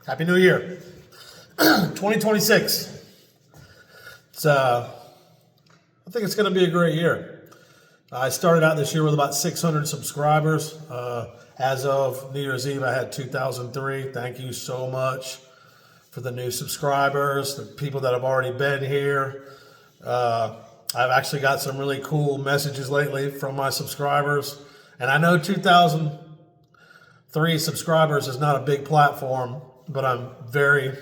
Happy New Year. 2026. I think it's going to be a great year. I started out this year with about 600 subscribers. As of New Year's Eve, I had 2,003. Thank you so much for the new subscribers, the people that have already been here. I've actually got some really cool messages lately from my subscribers. And I know 2,003 subscribers is not a big platform, but I'm very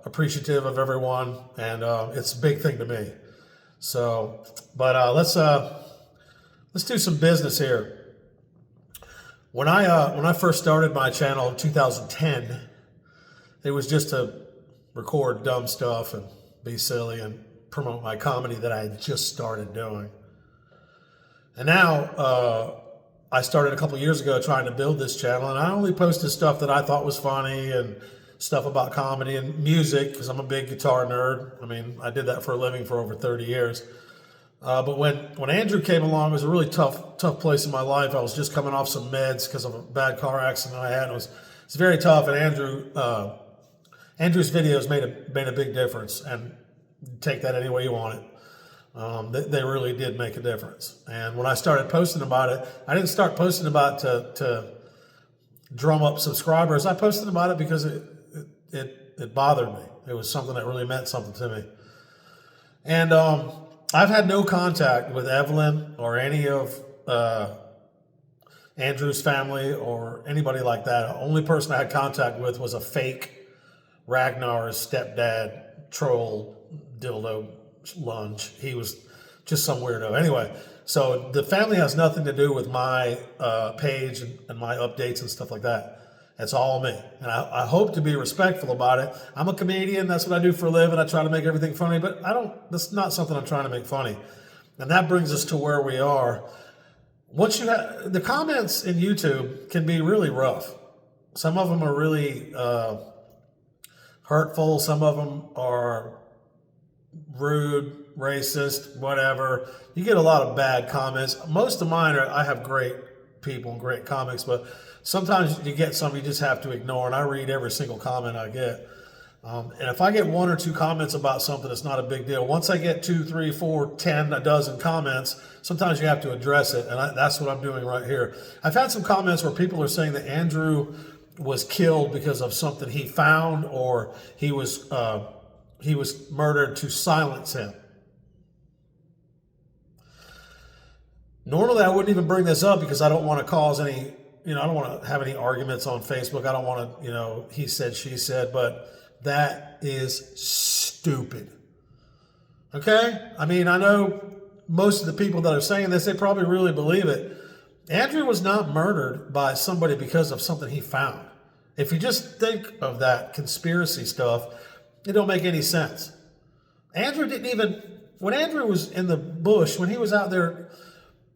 appreciative of everyone, and it's a big thing to me. So, but let's do some business here. When I first started my channel in 2010, it was just to record dumb stuff and be silly and promote my comedy that I had just started doing. And now I started a couple years ago trying to build this channel, and I only posted stuff that I thought was funny and stuff about comedy and music, because I'm a big guitar nerd. I mean, I did that for a living for over 30 years. But when Andrew came along, it was a really tough place in my life. I was just coming off some meds because of a bad car accident I had. It was very tough, and Andrew's videos made a big difference, and take that any way you want it. They really did make a difference. And when I started posting about it, I didn't start posting about to drum up subscribers. I posted about it because it bothered me. It was something that really meant something to me. And I've had no contact with Evelyn or any of Andrew's family or anybody like that. The only person I had contact with was a fake Ragnar's stepdad troll dildo lunch. He was just some weirdo. Anyway, so the family has nothing to do with my page and my updates and stuff like that. It's all me. And I hope to be respectful about it. I'm a comedian. That's what I do for a living. I try to make everything funny, but that's not something I'm trying to make funny. And that brings us to where we are. Once you have, the comments in YouTube can be really rough. Some of them are really hurtful. Some of them are rude, racist, whatever. You get a lot of bad comments. Most of mine I have great people and great comics, but sometimes you get some you just have to ignore, and I read every single comment I get. And if I get one or two comments about something, it's not a big deal. Once I get 2, 3, 4, 10, a dozen comments, sometimes you have to address it, and that's what I'm doing right here. I've had some comments where people are saying that Andrew was killed because of something he found, or he was murdered to silence him. Normally, I wouldn't even bring this up because I don't want to cause any, I don't want to have any arguments on Facebook. I don't want to, he said, she said, but that is stupid. Okay? I mean, I know most of the people that are saying this, they probably really believe it. Andrew was not murdered by somebody because of something he found. If you just think of that conspiracy stuff, it don't make any sense. Andrew didn't even, when Andrew was in the bush, when he was out there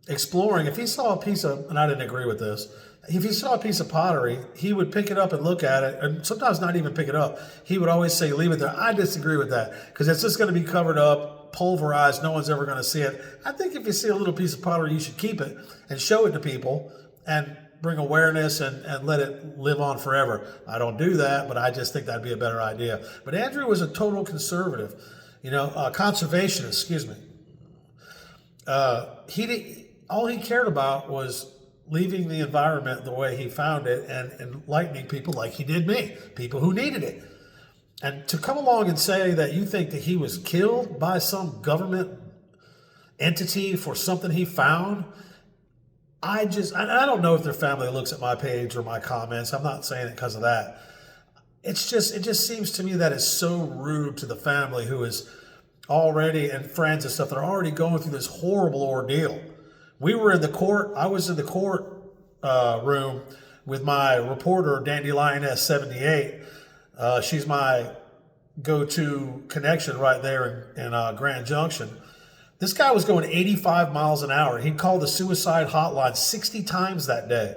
exploring, if he saw a piece of, and I didn't agree with this, if he saw a piece of pottery, he would pick it up and look at it, and sometimes not even pick it up. He would always say, leave it there. I disagree with that, because it's just going to be covered up, pulverized, no one's ever going to see it. I think if you see a little piece of pottery, you should keep it and show it to people and bring awareness and let it live on forever. I don't do that, but I just think that'd be a better idea. But Andrew was a total conservative, conservationist, excuse me. All he cared about was leaving the environment the way he found it and enlightening people like he did me, people who needed it. And to come along and say that you think that he was killed by some government entity for something he found, I don't know if their family looks at my page or my comments. I'm not saying it because of that. It just seems to me that it's so rude to the family who is already, and friends and stuff, that are already going through this horrible ordeal. I was in the court room with my reporter, Dandelioness 78. She's my go-to connection right there in Grand Junction. This guy was going 85 miles an hour. He called the suicide hotline 60 times that day.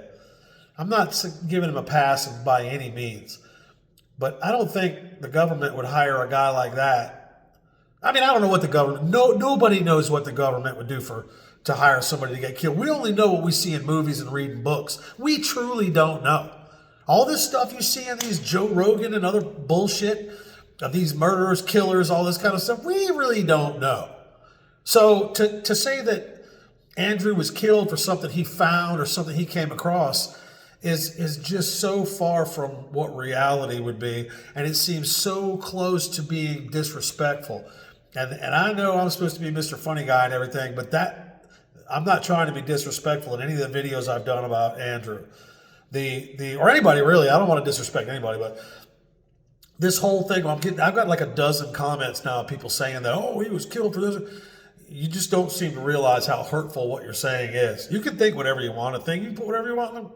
I'm not giving him a pass by any means, but I don't think the government would hire a guy like that. I mean, I don't know what the government, nobody knows what the government would do to hire somebody to get killed. We only know what we see in movies and reading books. We truly don't know. All this stuff you see in these Joe Rogan and other bullshit of these murderers, killers, all this kind of stuff, we really don't know. So to say that Andrew was killed for something he found or something he came across is just so far from what reality would be, and it seems so close to being disrespectful. And I know I'm supposed to be Mr. Funny Guy and everything, but that I'm not trying to be disrespectful in any of the videos I've done about Andrew. Or anybody really. I don't want to disrespect anybody, but this whole thing, I've got like a dozen comments now of people saying that, oh, he was killed for this. You just don't seem to realize how hurtful what you're saying is. You can think whatever you want to think. You can put whatever you want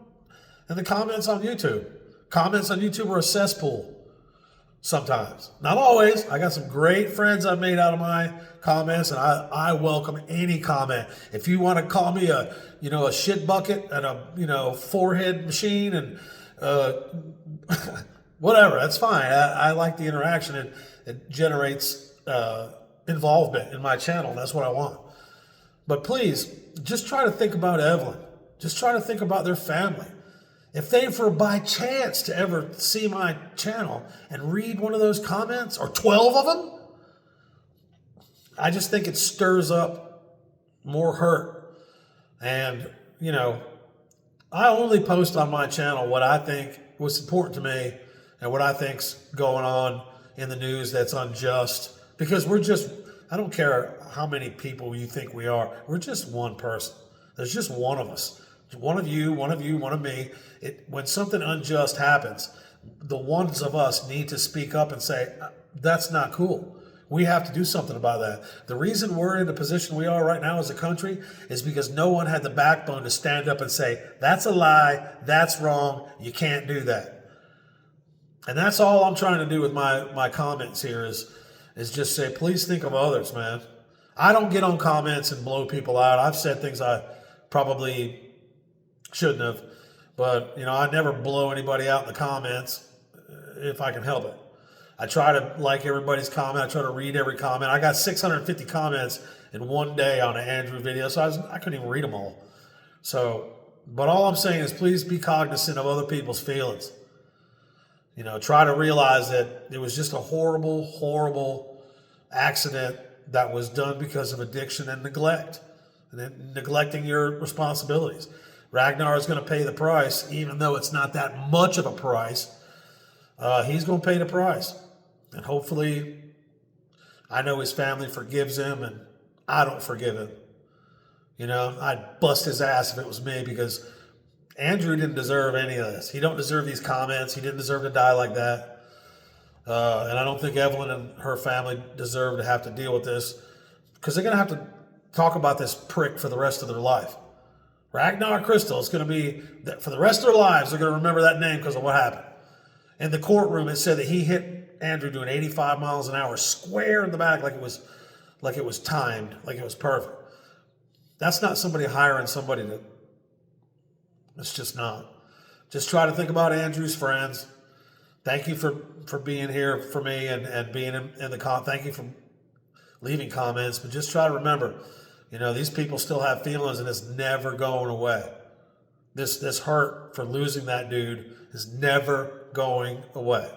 in the comments on YouTube. Comments on YouTube are a cesspool sometimes. Not always. I got some great friends I've made out of my comments, and I welcome any comment. If you want to call me a shit bucket and a forehead machine and whatever, that's fine. I like the interaction. It generates involvement in my channel. That's what I want. But please, just try to think about Evelyn. Just try to think about their family. If they, for by chance, to ever see my channel and read one of those comments, or 12 of them, I just think it stirs up more hurt. And, I only post on my channel what I think was important to me and what I think's going on in the news that's unjust. Because I don't care how many people you think we are. We're just one person. There's just one of us. One of you, one of me. When something unjust happens, the ones of us need to speak up and say, that's not cool. We have to do something about that. The reason we're in the position we are right now as a country is because no one had the backbone to stand up and say, that's a lie, that's wrong, you can't do that. And that's all I'm trying to do with my comments here is just say, please think of others, man. I don't get on comments and blow people out. I've said things I probably shouldn't have, but I never blow anybody out in the comments if I can help it. I try to like everybody's comment. I try to read every comment. I got 650 comments in one day on an Andrew video, so I couldn't even read them all. But all I'm saying is please be cognizant of other people's feelings. Try to realize that it was just a horrible, horrible accident that was done because of addiction and neglect, and then neglecting your responsibilities. Ragnar is going to pay the price, even though it's not that much of a price. He's going to pay the price. And hopefully, I know his family forgives him, and I don't forgive him. I'd bust his ass if it was me, because Andrew didn't deserve any of this. He don't deserve these comments. He didn't deserve to die like that. And I don't think Evelyn and her family deserve to have to deal with this, because they're going to have to talk about this prick for the rest of their life. Ragnar Crystal is going to be, for the rest of their lives, they're going to remember that name because of what happened. In the courtroom, it said that he hit Andrew doing 85 miles an hour square in the back like it was timed, like it was perfect. That's not somebody hiring somebody to, it's just not. Just try to think about Andrew's friends. Thank you for being here for me and being in the thank you for leaving comments, but just try to remember, these people still have feelings, and it's never going away. This hurt for losing that dude is never going away.